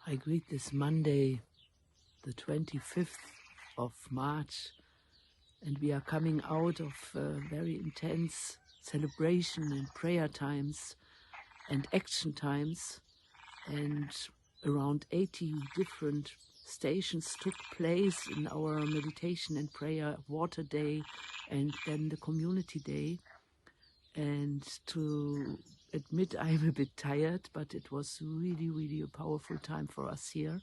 I greet this Monday, the 25th of March, and we are coming out of very intense celebration and prayer times and action times, and around 80 different stations took place in our meditation and prayer water day and then the community day. And to admit, I'm a bit tired, but it was really, really a powerful time for us here.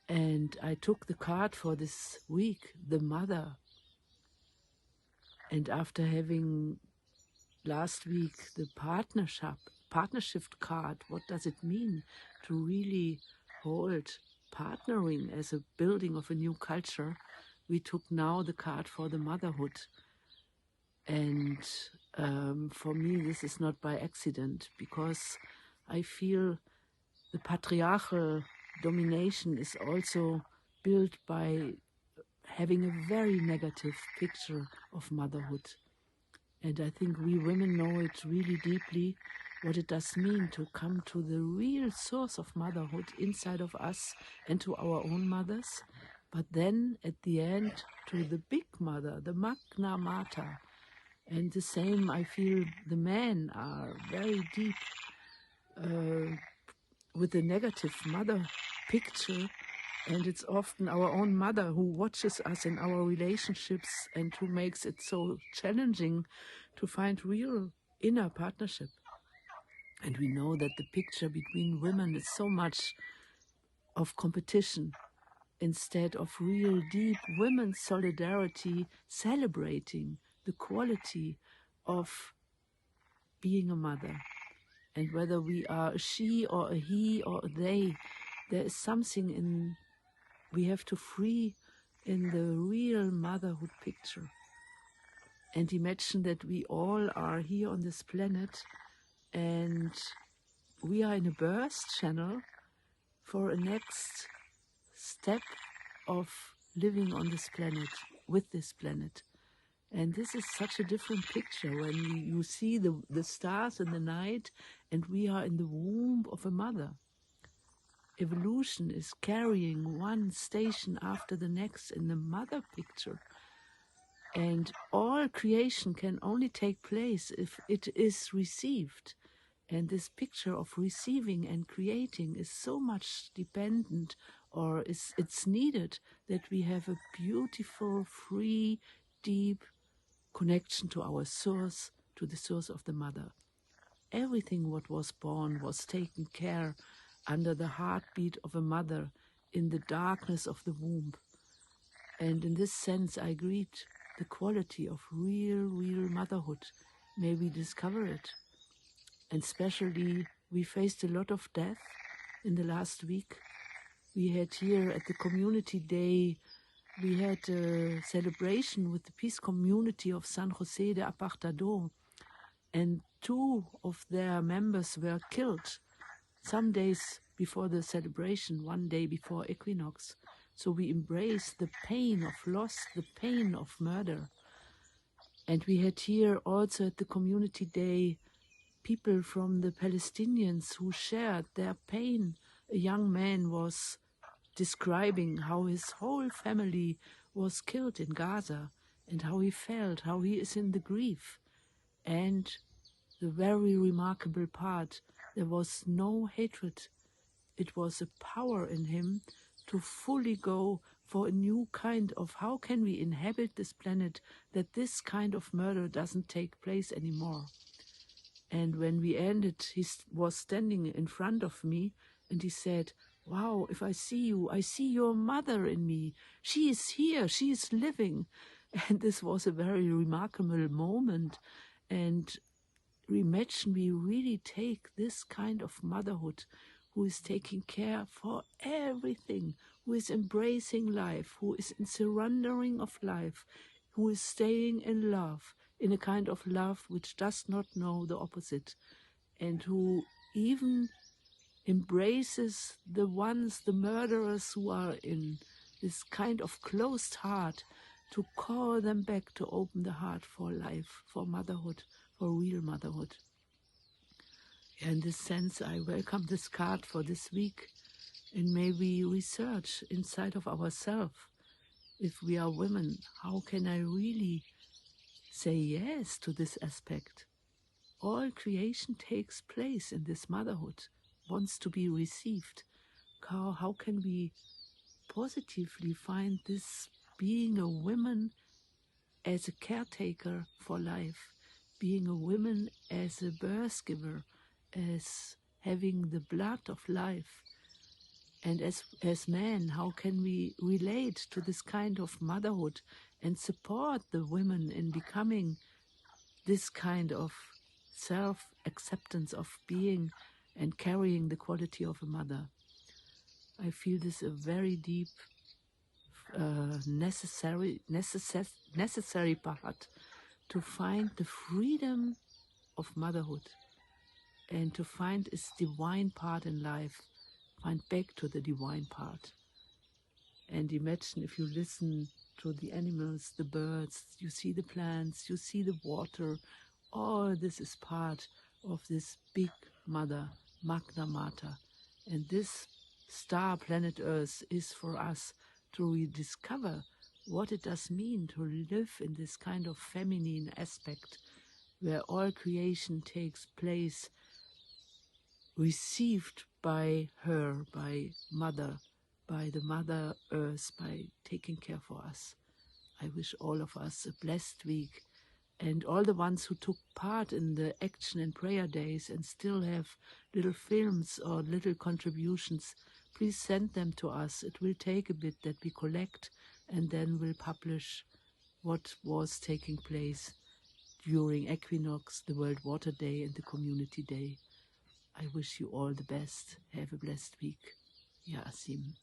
And I took the card for this week, the mother. And after having last week the partnership card, what does it mean to really hold partnering as a building of a new culture? We took now the card for the motherhood. And for me, this is not by accident, because I feel the patriarchal domination is also built by having a very negative picture of motherhood. And I think we women know it really deeply, what it does mean to come to the real source of motherhood inside of us and to our own mothers, but then at the end to the big mother, the Magna Mater. And the same, I feel the men are very deep with the negative mother picture, and it's often our own mother who watches us in our relationships and who makes it so challenging to find real inner partnership. And we know that the picture between women is so much of competition instead of real deep women's solidarity, celebrating the quality of being a mother. And whether we are a she or a he or a they, there is something we have to free in the real motherhood picture. And imagine that we all are here on this planet and we are in a birth channel for a next step of living on this planet, with this planet. And this is such a different picture when you see the stars in the night and we are in the womb of a mother. Evolution is carrying one station after the next in the mother picture. And all creation can only take place if it is received. And this picture of receiving and creating is so much dependent, or it's needed that we have a beautiful, free, deep connection to our source, to the source of the mother. Everything what was born was taken care under the heartbeat of a mother in the darkness of the womb. And in this sense, I greet the quality of real motherhood. May we discover it. And especially, we faced a lot of death in the last week. We had here at the community day, we had a celebration with the peace community of San José de Apartador, and 2 of their members were killed some days before the celebration, 1 day before equinox. So we embrace the pain of loss, the pain of murder. And we had here also at the community day people from the Palestinians who shared their pain. A young man was describing how his whole family was killed in Gaza and how he felt, how he is in the grief. And the very remarkable part, there was no hatred. It was a power in him to fully go for a new kind of how can we inhabit this planet that this kind of murder doesn't take place anymore. And when we ended, he was standing in front of me and he said, "Wow, if I see you, I see your mother in me. She is here, she is living." And this was a very remarkable moment. And imagine we really take this kind of motherhood who is taking care for everything, who is embracing life, who is in surrendering of life, who is staying in love, in a kind of love which does not know the opposite, and who even embraces the ones, the murderers who are in this kind of closed heart, to call them back, to open the heart for life, for motherhood, for real motherhood. In this sense, I welcome this card for this week, And maybe research inside of ourselves. If we are women, how can I really say yes to this aspect? All creation takes place in this motherhood, wants to be received. How can we positively find this being a woman as a caretaker for life, being a woman as a birth giver, as having the blood of life? And as men, how can we relate to this kind of motherhood and support the women in becoming this kind of self-acceptance of being and carrying the quality of a mother? I feel this a very deep, necessary part to find the freedom of motherhood and to find its divine part in life, find back to the divine part. And imagine if you listen to the animals, the birds, you see the plants, you see the water, all this is part of this big mother, Magna Mater. And this star planet Earth is for us to rediscover what it does mean to live in this kind of feminine aspect where all creation takes place, received by her, by Mother, by the Mother Earth, by taking care for us. I wish all of us a blessed week, and all the ones who took part in the action and prayer days and still have little films or little contributions, please send them to us. It will take a bit that we collect, and then we'll publish what was taking place during Equinox, the World Water Day and the Community Day. I wish you all the best. Have a blessed week. Ya Asim.